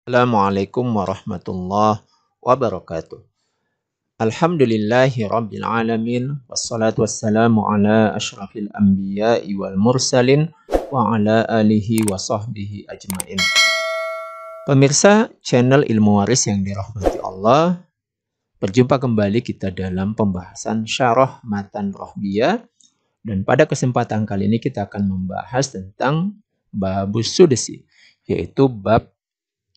Assalamualaikum warahmatullahi wabarakatuh. Alhamdulillahi rabbil alamin. Wassalatu wassalamu ala ashrafil anbiya'i wal mursalin wa ala alihi wa sahbihi ajmain. Pemirsa channel Ilmu Waris yang dirahmati Allah, berjumpa kembali kita dalam pembahasan syarah matan rohbiyah, dan pada kesempatan kali ini kita akan membahas tentang babus sudesi, yaitu bab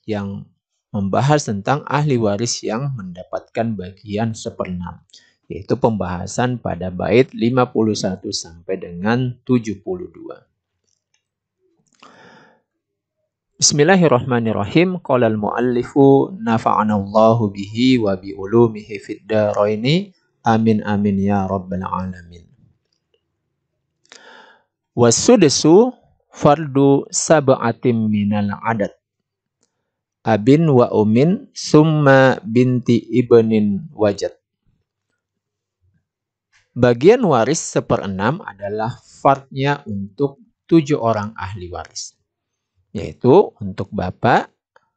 yang membahas tentang ahli waris yang mendapatkan bagian 1/6, yaitu pembahasan pada bait 51 sampai dengan 72. Bismillahirrahmanirrahim. Qala al-muallifu nafa'anallahu bihi wa bi ulumihi fid dharaini. Amin amin ya rabbal alamin. Wasudesu fardu sab'atim minal adad. Abin wa umin summa binti ibnin wajad. Bagian waris 1/6 adalah fardnya untuk 7 orang ahli waris, yaitu untuk bapak,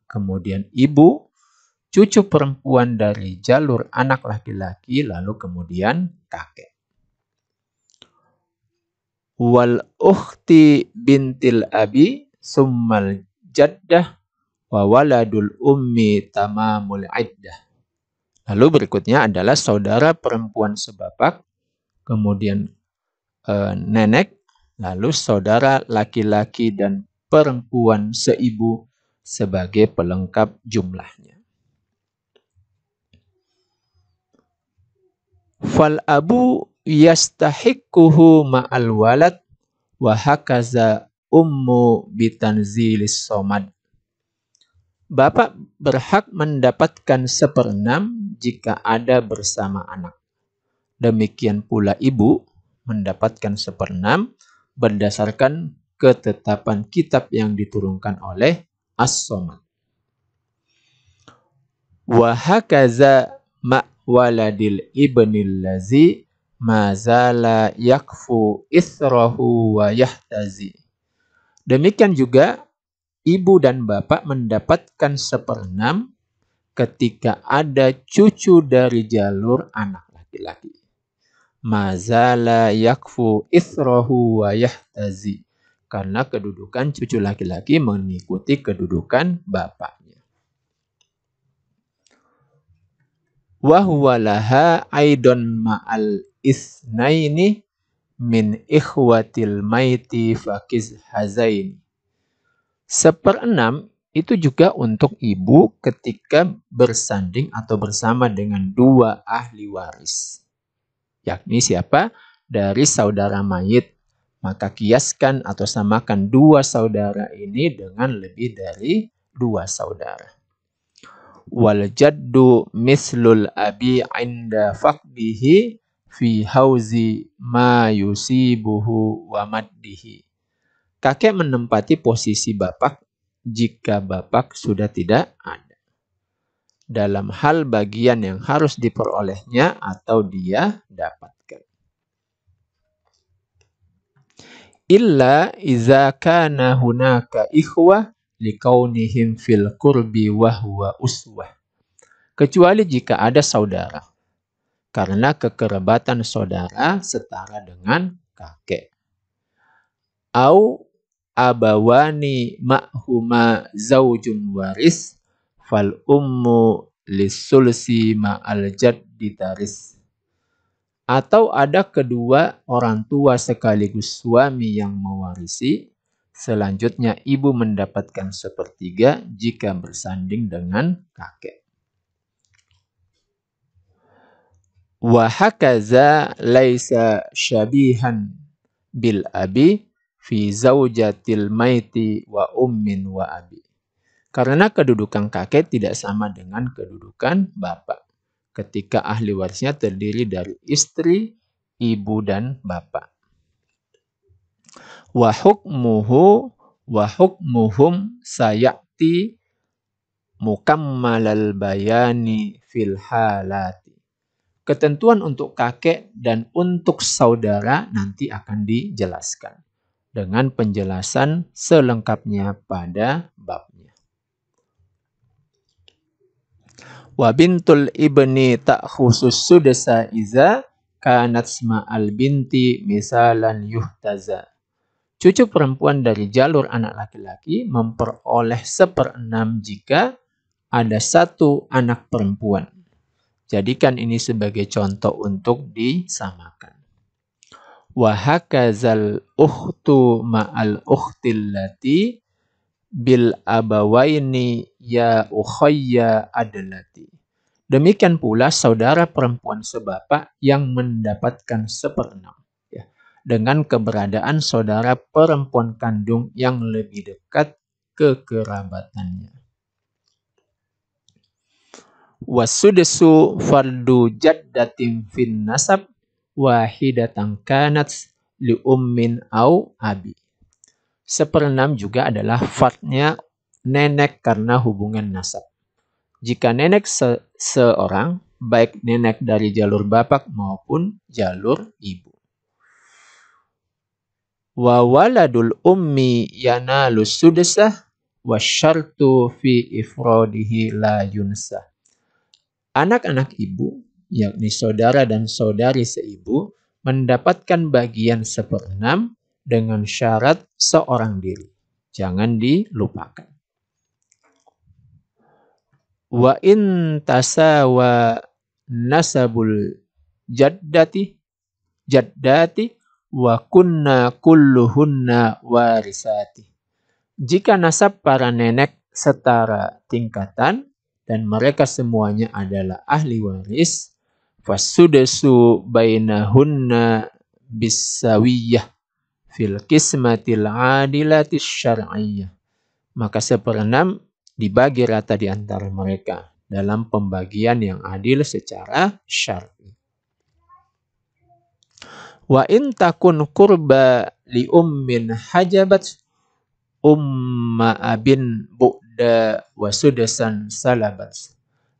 kemudian ibu, cucu perempuan dari jalur anak laki-laki, lalu kemudian kakek. Wal ukhti bintil abi summal jaddah wa waladul ummi tamamul iddah. Lalu berikutnya adalah saudara perempuan sebapak, kemudian nenek, lalu saudara laki-laki dan perempuan seibu sebagai pelengkap jumlahnya. Fal abu yastahiquhu ma'al walad wa hakaza ummu bitanzilis somad. Bapak berhak mendapatkan 1/6 jika ada bersama anak. Demikian pula ibu mendapatkan 1/6 berdasarkan ketetapan kitab yang diturunkan oleh As-Somad. Wa hakaza ma' waladil ibnil lazi mazala yakfu ithrahu wa yahtazi. Demikian juga ibu dan bapak mendapatkan 1/6 ketika ada cucu dari jalur anak laki-laki. Mazala yakfu ithrahu wa yahtazi. Karena kedudukan cucu laki-laki mengikuti kedudukan bapaknya. Wa huwa laha aidon ma'al isnaini min ikhwatil maiti fakiz hazaini. 1/6 itu juga untuk ibu ketika bersanding atau bersama dengan 2 ahli waris. Yakni siapa? Dari saudara mayit. Maka kiaskan atau samakan 2 saudara ini dengan lebih dari 2 saudara. Wal jaddu mislul abi inda faqdihi fi hauzi ma yusibuhu wa maddihi. Kakek menempati posisi bapak jika bapak sudah tidak ada, dalam hal bagian yang harus diperolehnya atau dia dapatkan. Illa iza kana hunaka ikhwah likaunihim fil qurbi wa huwa uswah. Kecuali jika ada saudara, karena kekerabatan saudara setara dengan kakek. Au abawani ma'huma zaujun waris fal ummu lisulsi ma'al jaddi taris. Atau ada kedua orang tua sekaligus suami yang mewarisi, selanjutnya ibu mendapatkan 1/3 jika bersanding dengan kakek. Wa hakaza laisa syabihan bil abi fi zaujatil maiti wa ummin wa abi. Karena kedudukan kakek tidak sama dengan kedudukan bapak ketika ahli warisnya terdiri dari istri, ibu, dan bapak. Wa hukmuhu wa hukmuhum sayati mukammalal bayani fil halati. Ketentuan untuk kakek dan untuk saudara nanti akan dijelaskan dengan penjelasan selengkapnya pada babnya. Wa bintul ibni ta'khusus sudasa iza kanat sma'al binti misalan yuhtaza. Cucu perempuan dari jalur anak laki-laki memperoleh 1/6 jika ada satu anak perempuan. Jadikan ini sebagai contoh untuk disamakan. Wa hakazal ukhtu ma'al ukhtil lati bil abawaini ya ukhayya adlati. Demikian pula saudara perempuan sebapak yang mendapatkan 1/6 ya, dengan keberadaan saudara perempuan kandung yang lebih dekat kekerabatannya. Wasudesu fardu jaddatin fin nasab wahidatan kanat li ummin au abi. 1/6 juga adalah fardnya nenek karena hubungan nasab. Jika nenek seorang, baik nenek dari jalur bapak maupun jalur ibu. Wa waladul ummi yanalu sudesah wa syartu fi ifradihi la yunsah. Anak-anak ibu, yakni saudara dan saudari seibu, mendapatkan bagian 1/6 dengan syarat seorang diri. Jangan dilupakan. Wa in tasawa nasabul jaddati wa kunna kulluhunna warisati. Jika nasab para nenek setara tingkatan dan mereka semuanya adalah ahli waris, fasudesu bainahunna bisawiyah fil qismatil adilatis syar'iyyah. Maka 1/6 dibagi rata di antara mereka dalam pembagian yang adil secara syar'i. Wa in takun qurba li ummin hajabat umma abin bu'da wa sudasan salabat.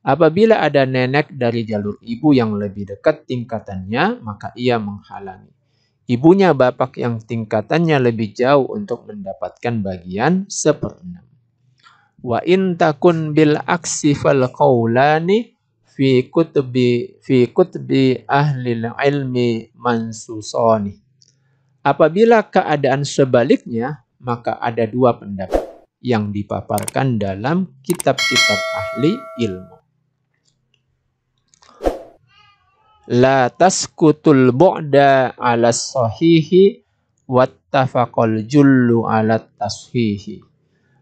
Apabila ada nenek dari jalur ibu yang lebih dekat tingkatannya, maka ia menghalangi ibunya bapak yang tingkatannya lebih jauh untuk mendapatkan bagian 1/6. Wa in takun bil aksi fal qaulani fi kutubi ahli ilmi mansusani. Apabila keadaan sebaliknya, maka ada 2 pendapat yang dipaparkan dalam kitab-kitab ahli ilmu. La taskutul bu'da ala sahihi wattafaqal jullu ala tashihi.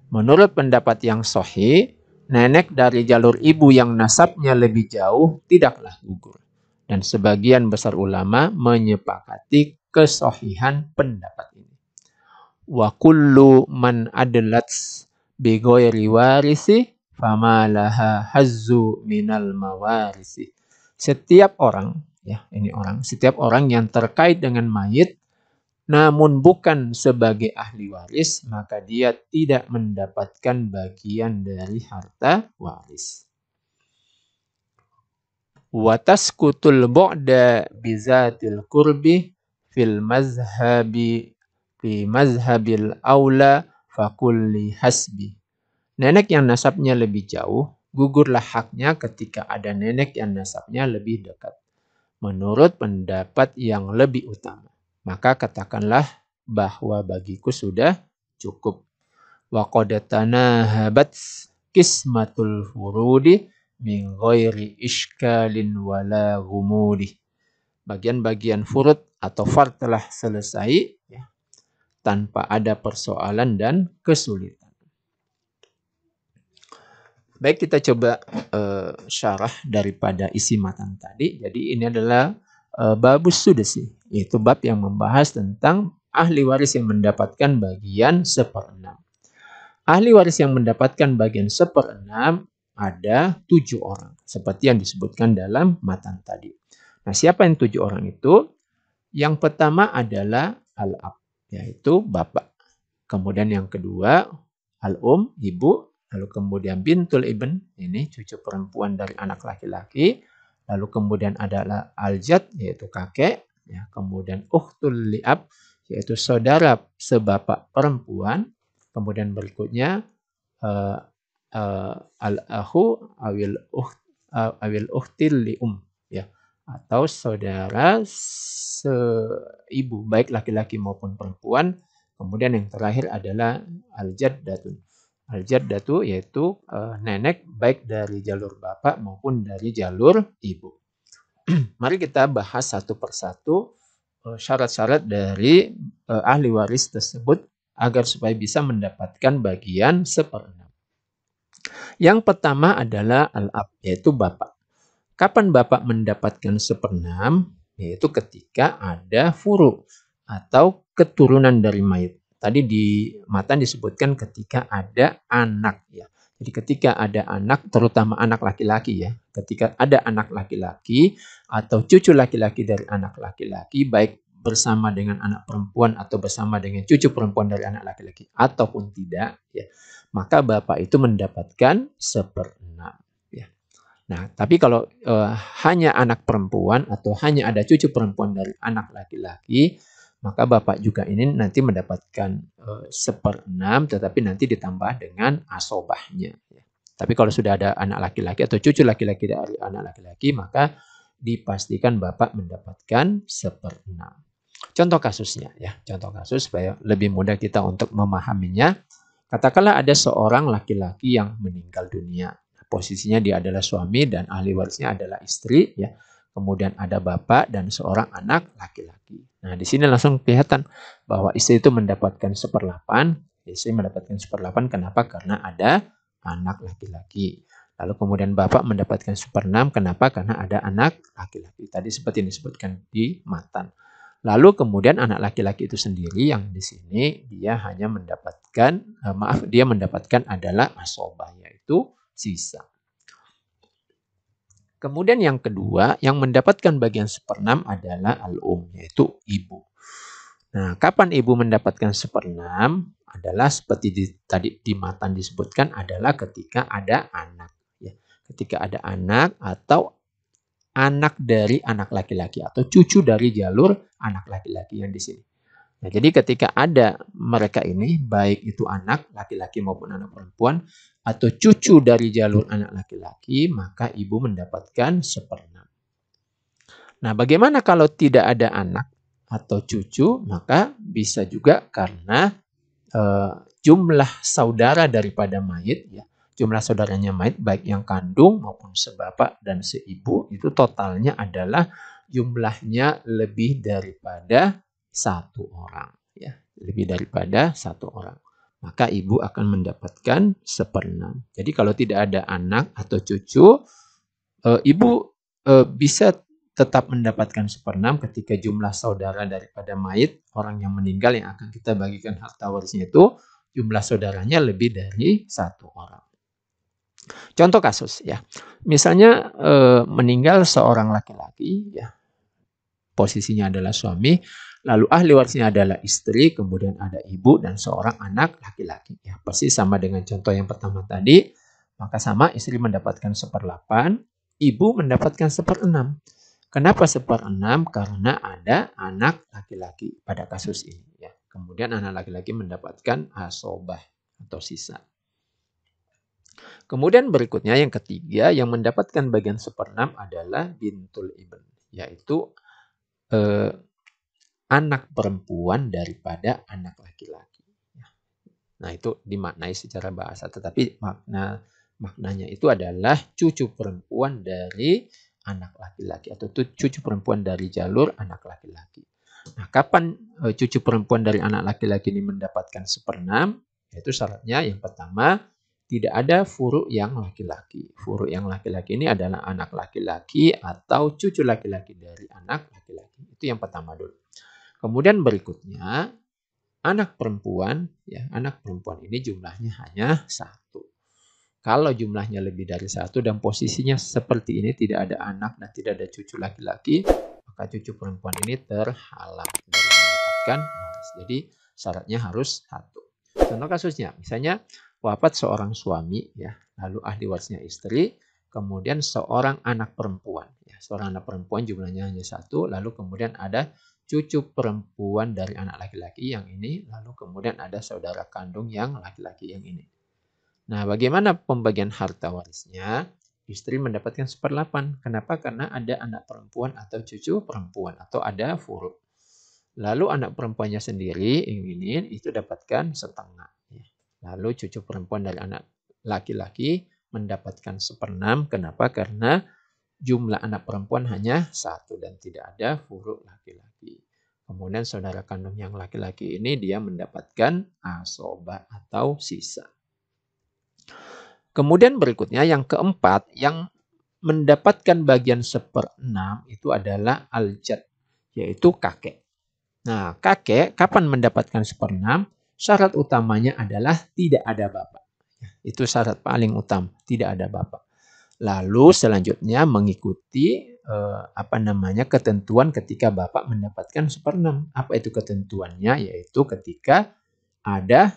Menurut pendapat yang sahih, nenek dari jalur ibu yang nasabnya lebih jauh tidaklah gugur. Dan sebagian besar ulama menyepakati kesahihan pendapat ini. Wa kullu man adlat bi ghairi warisi fama laha hazzu minal mawarisi. Setiap orang yang terkait dengan mayit namun bukan sebagai ahli waris, maka dia tidak mendapatkan bagian dari harta waris. Wa taskutul bu'da bizatil qurbi fil mazhabil aula fakulli hasbi. Nenek yang nasabnya lebih jauh, gugurlah haknya ketika ada nenek yang nasabnya lebih dekat. Menurut pendapat yang lebih utama. Maka katakanlah bahwa bagiku sudah cukup. Wa qad tanahabat qismatul furudi min ghairi iskalin wala ghumudi. Bagian-bagian furud atau fard telah selesai ya, tanpa ada persoalan dan kesulitan. Baik, kita coba syarah daripada isi matan tadi. Jadi ini adalah babus sudesi, yaitu bab yang membahas tentang ahli waris yang mendapatkan bagian 1/6. Ahli waris yang mendapatkan bagian 1/6 ada 7 orang, seperti yang disebutkan dalam matan tadi. Nah, siapa yang 7 orang itu? Yang pertama adalah al-ab, yaitu bapak. Kemudian yang kedua al-um, ibu. Lalu kemudian bintul ibn, ini cucu perempuan dari anak laki-laki. Lalu kemudian adalah al-jad, yaitu kakek. Ya, kemudian ukhtul li'ab, yaitu saudara sebapak perempuan. Kemudian berikutnya al-akhu awil ukht awil ukhtil li ya, atau saudara seibu baik laki-laki maupun perempuan. Kemudian yang terakhir adalah al-jaddatu. Al-jaddatu yaitu nenek baik dari jalur bapak maupun dari jalur ibu. Mari kita bahas satu persatu syarat-syarat dari ahli waris tersebut agar supaya bisa mendapatkan bagian 1/6. Yang pertama adalah al-ab, yaitu bapak. Kapan bapak mendapatkan 1/6? Yaitu ketika ada furu atau keturunan dari mayit. Tadi di matan disebutkan ketika ada anak ya. Jadi ketika ada anak, terutama anak laki-laki ya. Ketika ada anak laki-laki atau cucu laki-laki dari anak laki-laki, baik bersama dengan anak perempuan atau bersama dengan cucu perempuan dari anak laki-laki ataupun tidak ya, maka bapak itu mendapatkan 1/6 ya. Nah, tapi kalau hanya anak perempuan atau hanya ada cucu perempuan dari anak laki-laki, maka bapak juga ini nanti mendapatkan 1/6, tetapi nanti ditambah dengan asobahnya. Tapi kalau sudah ada anak laki-laki atau cucu laki-laki dari anak laki-laki, maka dipastikan bapak mendapatkan 1/6. Contoh kasusnya ya, contoh kasus supaya lebih mudah kita untuk memahaminya. Katakanlah ada seorang laki-laki yang meninggal dunia. Posisinya dia adalah suami dan ahli warisnya adalah istri ya. Kemudian ada bapak dan seorang anak laki-laki. Nah, di sini langsung kelihatan bahwa istri itu mendapatkan 1/8. Istri mendapatkan 1/8 kenapa? Karena ada anak laki-laki. Lalu kemudian bapak mendapatkan 1/6 kenapa? Karena ada anak laki-laki. Tadi seperti yang disebutkan di matan. Lalu kemudian anak laki-laki itu sendiri yang di sini dia hanya mendapatkan dia mendapatkan adalah asobah, yaitu sisa. Kemudian yang kedua, yang mendapatkan bagian 1/6 adalah al-um, yaitu ibu. Nah, kapan ibu mendapatkan 1/6? Adalah seperti tadi di matan disebutkan adalah ketika ada anak. Ya. Ketika ada anak atau anak dari anak laki-laki atau cucu dari jalur anak laki-laki yang di sini. Nah, jadi ketika ada mereka ini, baik itu anak laki-laki maupun anak perempuan, atau cucu dari jalur anak laki-laki, maka ibu mendapatkan 1/6. Nah, bagaimana kalau tidak ada anak atau cucu? Maka bisa juga karena jumlah saudara daripada mayit, ya, jumlah saudaranya mayit, baik yang kandung maupun sebapak dan seibu, itu totalnya adalah jumlahnya lebih daripada 1 orang. Ya, lebih daripada 1 orang. Maka ibu akan mendapatkan 1/6. Jadi kalau tidak ada anak atau cucu, ibu bisa tetap mendapatkan 1/6 ketika jumlah saudara daripada mayit, orang yang meninggal yang akan kita bagikan harta warisnya itu, jumlah saudaranya lebih dari 1 orang. Contoh kasus ya, misalnya meninggal seorang laki-laki ya, posisinya adalah suami, lalu ahli warisnya adalah istri, kemudian ada ibu dan seorang anak laki-laki. Ya, persis sama dengan contoh yang pertama tadi, maka sama istri mendapatkan 1/8, ibu mendapatkan 1/6. Kenapa 1/6? Karena ada anak laki-laki pada kasus ini. Ya. Kemudian anak laki-laki mendapatkan asobah atau sisa. Kemudian berikutnya yang ketiga yang mendapatkan bagian 1/6 adalah bintul ibn, yaitu anak perempuan daripada anak laki-laki. Nah, itu dimaknai secara bahasa, tetapi maknanya itu adalah cucu perempuan dari anak laki-laki atau cucu perempuan dari jalur anak laki-laki. Nah, kapan cucu perempuan dari anak laki-laki ini mendapatkan 1/6? Yaitu syaratnya yang pertama, tidak ada furu yang laki-laki. Furu yang laki-laki ini adalah anak laki-laki atau cucu laki-laki dari anak laki-laki. Itu yang pertama dulu. Kemudian berikutnya, anak perempuan, ya, anak perempuan ini jumlahnya hanya 1. Kalau jumlahnya lebih dari 1 dan posisinya seperti ini, tidak ada anak dan tidak ada cucu laki-laki, maka cucu perempuan ini terhalang dari mendapatkan waris. Jadi syaratnya harus 1. Contoh kasusnya, misalnya wafat seorang suami, ya, lalu ahli warisnya istri, kemudian seorang anak perempuan, ya, seorang anak perempuan jumlahnya hanya 1, lalu kemudian ada cucu perempuan dari anak laki-laki yang ini, lalu kemudian ada saudara kandung yang laki-laki yang ini. Nah, bagaimana pembagian harta warisnya? istri mendapatkan 1/8. Kenapa? Karena ada anak perempuan atau cucu perempuan atau ada furu. Lalu anak perempuannya sendiri ingin itu dapatkan 1/2. Lalu cucu perempuan dari anak laki-laki mendapatkan 1/6. Kenapa? Karena jumlah anak perempuan hanya 1 dan tidak ada furu laki-laki. Kemudian saudara kandung yang laki-laki ini dia mendapatkan asobah atau sisa. Kemudian berikutnya yang keempat, yang mendapatkan bagian 1/6 itu adalah al-jad, yaitu kakek. Nah, kakek kapan mendapatkan 1/6? Syarat utamanya adalah tidak ada bapak. Itu syarat paling utama, tidak ada bapak. Lalu selanjutnya mengikuti ketentuan ketika bapak mendapatkan 1/6. Apa itu ketentuannya? Yaitu ketika ada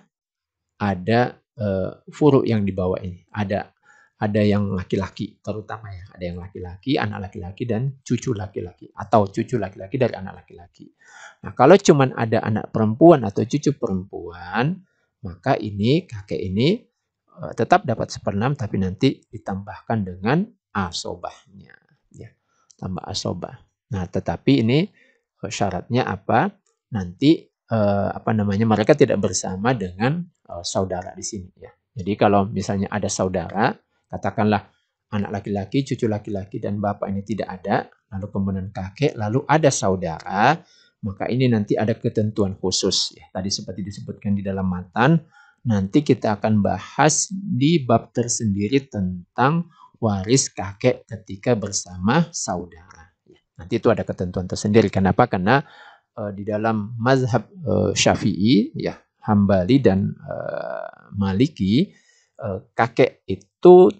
furu yang dibawa ini. Ada yang laki-laki terutama ya. Ada yang laki-laki, anak laki-laki dan cucu laki-laki. Atau cucu laki-laki dari anak laki-laki. Nah, kalau cuma ada anak perempuan atau cucu perempuan, maka ini kakek ini tetap dapat 1/6 tapi nanti ditambahkan dengan asobahnya. Ya, tambah asobah. Nah, tetapi ini syaratnya apa? Nanti mereka tidak bersama dengan saudara di sini ya. Jadi kalau misalnya ada saudara, katakanlah anak laki-laki, cucu laki-laki dan bapak ini tidak ada, lalu kemudian kakek, lalu ada saudara, maka ini nanti ada ketentuan khusus ya. Tadi seperti disebutkan di dalam matan, nanti kita akan bahas di bab tersendiri tentang waris kakek ketika bersama saudara. Nanti itu ada ketentuan tersendiri. Kenapa? Karena di dalam mazhab Syafi'i, ya, Hambali dan Maliki, kakek itu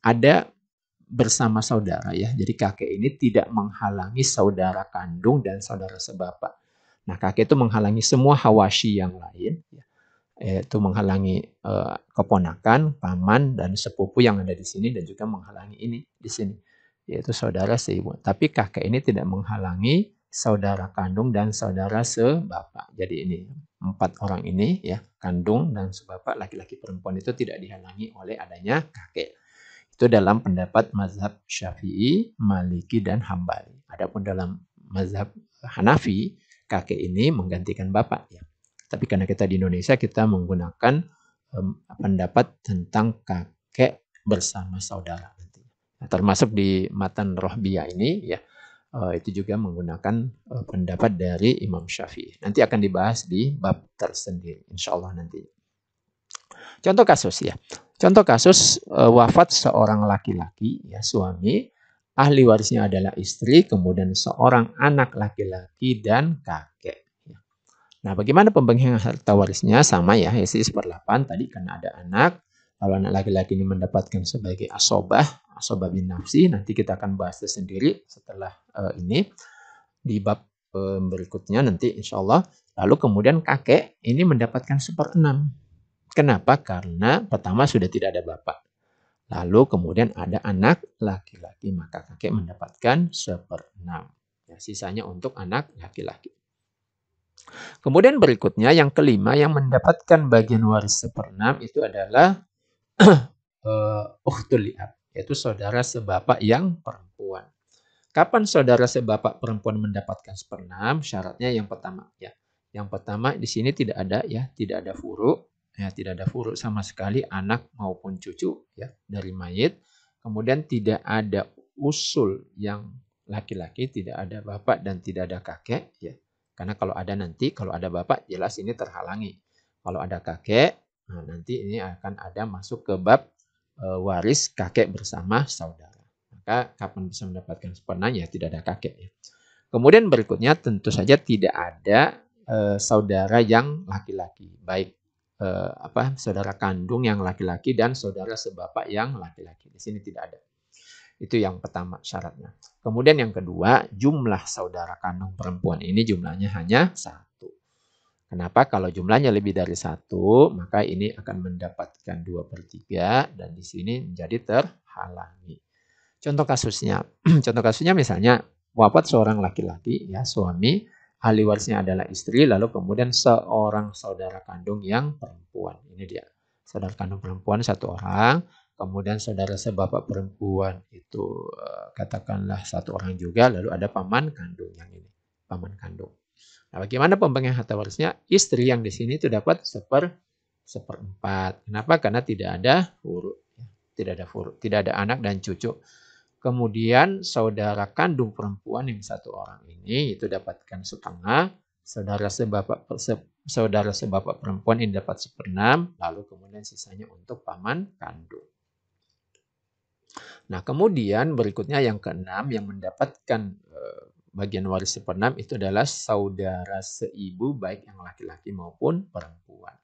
ada bersama saudara ya. Jadi kakek ini tidak menghalangi saudara kandung dan saudara sebapak. Nah, kakek itu menghalangi semua hawashi yang lain, ya, yaitu menghalangi keponakan, paman dan sepupu yang ada di sini dan juga menghalangi ini di sini, yaitu saudara seibu. Tapi kakek ini tidak menghalangi saudara kandung dan saudara sebapak. Jadi ini 4 orang ini ya, kandung dan sebapak laki-laki perempuan itu tidak dihalangi oleh adanya kakek. Itu dalam pendapat mazhab Syafi'i, Maliki dan Hambali. Adapun dalam mazhab Hanafi, kakek ini menggantikan bapak ya. Tapi karena kita di Indonesia kita menggunakan pendapat tentang kakek bersama saudara. Nah, termasuk di matan Rohbiyah ini ya, itu juga menggunakan pendapat dari Imam Syafi'i. Nanti akan dibahas di bab tersendiri, insya Allah nanti. Contoh kasus ya. Contoh kasus wafat seorang laki-laki ya, suami, ahli warisnya adalah istri, kemudian seorang anak laki-laki dan kakek. Nah, bagaimana pembagian harta warisnya? Sama ya, isi 1/8 tadi karena ada anak. Kalau anak laki-laki ini mendapatkan sebagai asobah bin nafsi, nanti kita akan bahas sendiri setelah ini di bab berikutnya nanti insya Allah. Lalu kemudian kakek ini mendapatkan 1/6. Kenapa? Karena pertama sudah tidak ada bapak. Lalu kemudian ada anak laki-laki, maka kakek mendapatkan 1/6. Ya, sisanya untuk anak laki-laki. Kemudian berikutnya yang kelima yang mendapatkan bagian waris 1/6 itu adalah ukhtul li'ab, yaitu saudara sebapak yang perempuan. Kapan saudara sebapak perempuan mendapatkan 1/6? Syaratnya yang pertama ya. Yang pertama di sini tidak ada ya, tidak ada furu. Ya, tidak ada furu sama sekali anak maupun cucu ya dari mayit. Kemudian tidak ada usul yang laki-laki, tidak ada bapak dan tidak ada kakek ya. Karena kalau ada bapak jelas ini terhalangi. Kalau ada kakek, nah nanti ini akan ada masuk ke bab waris kakek bersama saudara. Maka kapan bisa mendapatkan 1/6 ya tidak ada kakek ya. Kemudian berikutnya tentu saja tidak ada saudara yang laki-laki, baik saudara kandung yang laki-laki dan saudara sebapak yang laki-laki. Di sini tidak ada. Itu yang pertama syaratnya. Kemudian yang kedua, jumlah saudara kandung perempuan ini jumlahnya hanya 1. Kenapa? Kalau jumlahnya lebih dari 1, maka ini akan mendapatkan 2/3 dan di sini menjadi terhalangi. Contoh kasusnya misalnya wafat seorang laki-laki ya, suami, ahli warisnya adalah istri, lalu kemudian seorang saudara kandung yang perempuan. Ini dia. Saudara kandung perempuan 1 orang, kemudian saudara sebapak perempuan itu katakanlah satu orang juga, lalu ada paman kandung yang ini, paman kandung. Nah, bagaimana pembagian harta warisnya? Istri yang di sini itu dapat seperempat. Kenapa? Karena tidak ada furu, tidak ada anak dan cucu. Kemudian saudara kandung perempuan yang satu orang ini itu dapatkan setengah, saudara sebapak perempuan ini dapat 1/6, lalu kemudian sisanya untuk paman kandung. Nah, kemudian berikutnya yang keenam yang mendapatkan bagian waris 1/6 itu adalah saudara seibu baik yang laki-laki maupun perempuan.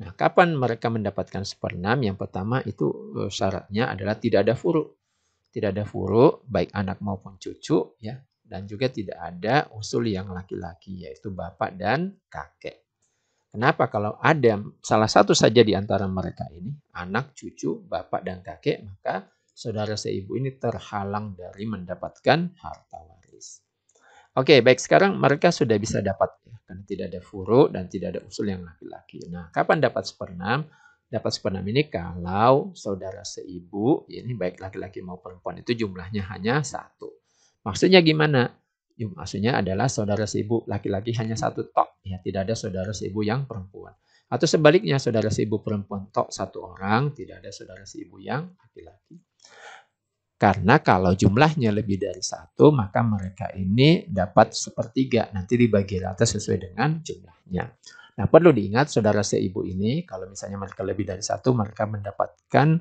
Nah, kapan mereka mendapatkan 1/6? Yang pertama itu syaratnya adalah tidak ada furu. Tidak ada furu baik anak maupun cucu ya, dan juga tidak ada usul yang laki-laki yaitu bapak dan kakek. Kenapa? Kalau ada salah satu saja di antara mereka ini, anak, cucu, bapak dan kakek, maka saudara seibu ini terhalang dari mendapatkan harta waris. Oke, baik, sekarang mereka sudah bisa dapat ya, karena tidak ada furu dan tidak ada usul yang laki-laki. Nah, kapan dapat 1/6? Dapat 1/6 ini kalau saudara seibu, ini baik laki-laki maupun perempuan itu jumlahnya hanya 1. Maksudnya gimana? Maksudnya adalah saudara seibu laki-laki hanya 1 tok, ya tidak ada saudara seibu yang perempuan. Atau sebaliknya saudara seibu perempuan tok 1 orang, tidak ada saudara seibu yang laki-laki. Karena kalau jumlahnya lebih dari 1, maka mereka ini dapat 1/3. Nanti dibagi rata sesuai dengan jumlahnya. Nah, perlu diingat saudara seibu ini, kalau misalnya mereka lebih dari 1, mereka mendapatkan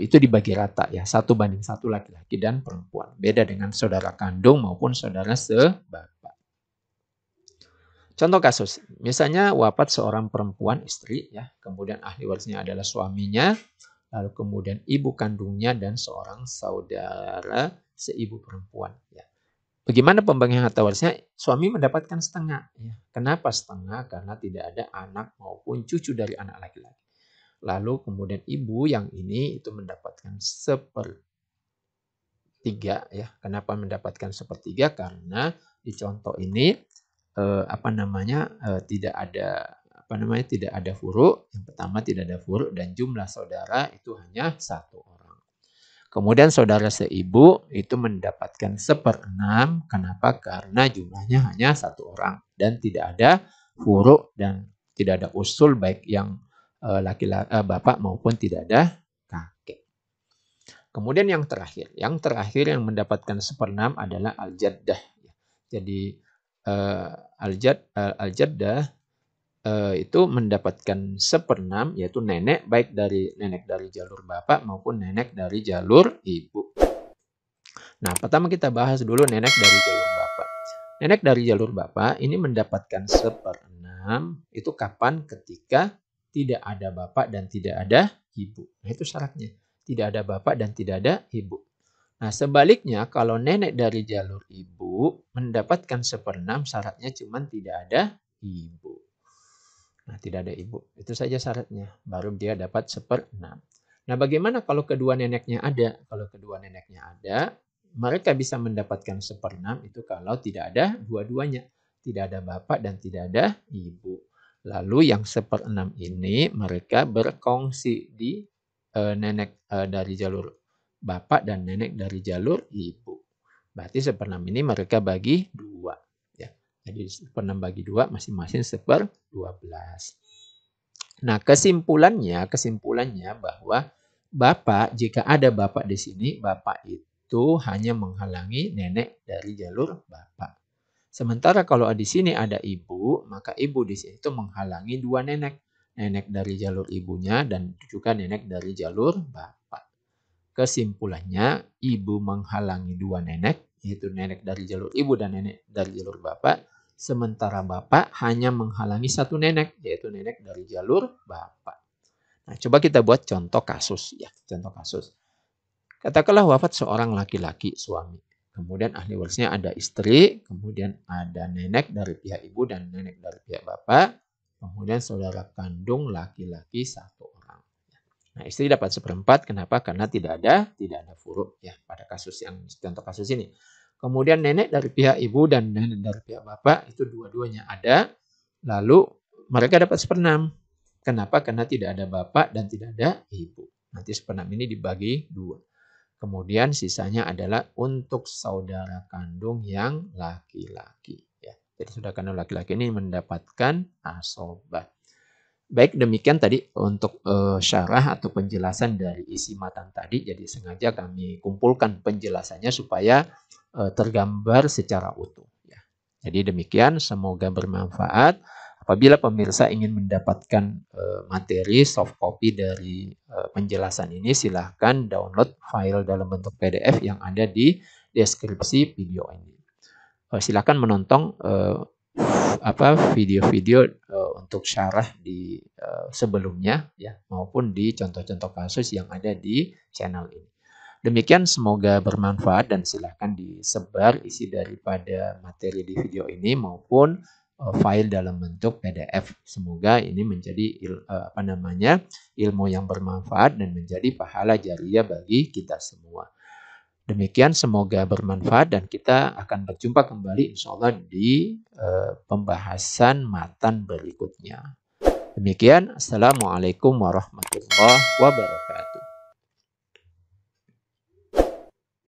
itu dibagi rata ya. 1/1 laki-laki dan perempuan. Beda dengan saudara kandung maupun saudara sebapak. Contoh kasus, misalnya wafat seorang perempuan istri ya, kemudian ahli warisnya adalah suaminya, lalu kemudian ibu kandungnya dan seorang saudara seibu perempuan. Ya. Bagaimana pembagian harta warisnya? Suami mendapatkan setengah. Ya. Kenapa setengah? Karena tidak ada anak maupun cucu dari anak laki-laki. Lalu kemudian ibu yang ini itu mendapatkan 1/3. Ya. Kenapa mendapatkan 1/3? Karena di contoh ini tidak ada furu. Yang pertama tidak ada furu dan jumlah saudara itu hanya 1 orang. Kemudian saudara seibu itu mendapatkan 1/6. Kenapa? Karena jumlahnya hanya 1 orang dan tidak ada furu dan tidak ada usul baik yang laki-laki bapak maupun tidak ada kakek. Kemudian yang terakhir yang mendapatkan 1/6 adalah al-jaddah. Jadi al-jaddah itu mendapatkan 1/6 yaitu nenek baik dari nenek dari jalur bapak maupun nenek dari jalur ibu. Nah, pertama kita bahas dulu nenek dari jalur bapak. Nenek dari jalur bapak ini mendapatkan 1/6 itu kapan? Ketika tidak ada bapak dan tidak ada ibu. Nah, itu syaratnya. Tidak ada bapak dan tidak ada ibu. Nah, sebaliknya kalau nenek dari jalur ibu mendapatkan 1/6 syaratnya cuma tidak ada ibu. Nah, tidak ada ibu. Itu saja syaratnya. Baru dia dapat 1/6. Nah, bagaimana kalau kedua neneknya ada? Kalau kedua neneknya ada, mereka bisa mendapatkan 1/6 itu kalau tidak ada dua-duanya. Tidak ada bapak dan tidak ada ibu. Lalu yang 1/6 ini mereka berkongsi di nenek dari jalur bapak dan nenek dari jalur ibu. Berarti 1/6 ini mereka bagi 2. Ya. Jadi 1/6 bagi 2 masing-masing 1/12. Nah, kesimpulannya bahwa bapak, jika ada bapak di sini, bapak itu hanya menghalangi nenek dari jalur bapak. Sementara kalau di sini ada ibu, maka ibu di sini itu menghalangi 2 nenek. Nenek dari jalur ibunya dan juga nenek dari jalur bapak. Kesimpulannya, ibu menghalangi 2 nenek, yaitu nenek dari jalur ibu dan nenek dari jalur bapak. Sementara bapak hanya menghalangi 1 nenek, yaitu nenek dari jalur bapak. Nah, coba kita buat contoh kasus ya, contoh kasus. Katakanlah wafat seorang laki-laki suami. Kemudian ahli warisnya ada istri, kemudian ada nenek dari pihak ibu dan nenek dari pihak bapak, kemudian saudara kandung laki-laki 1 orang. Nah, istri dapat 1/4, kenapa? Karena tidak ada furu ya pada kasus yang contoh kasus ini. Kemudian nenek dari pihak ibu dan nenek dari pihak bapak itu dua-duanya ada, lalu mereka dapat 1/6. Kenapa? Karena tidak ada bapak dan tidak ada ibu. Nanti seperenam ini dibagi 2. Kemudian sisanya adalah untuk saudara kandung yang laki-laki. Ya. Jadi saudara kandung laki-laki ini mendapatkan asobah. Baik, demikian tadi untuk syarah atau penjelasan dari isi matan tadi. Jadi sengaja kami kumpulkan penjelasannya supaya tergambar secara utuh. Ya. Jadi demikian, semoga bermanfaat. Apabila pemirsa ingin mendapatkan materi soft copy dari penjelasan ini, silahkan download file dalam bentuk PDF yang ada di deskripsi video ini. Silahkan menonton video-video untuk syarah di sebelumnya ya, maupun di contoh-contoh kasus yang ada di channel ini. Demikian, semoga bermanfaat dan silahkan disebar isi daripada materi di video ini maupun file dalam bentuk PDF. Semoga ini menjadi ilmu yang bermanfaat dan menjadi pahala jariah bagi kita semua. Demikian, semoga bermanfaat dan kita akan berjumpa kembali insya Allah di pembahasan matan berikutnya. Demikian, Assalamualaikum warahmatullahi wabarakatuh.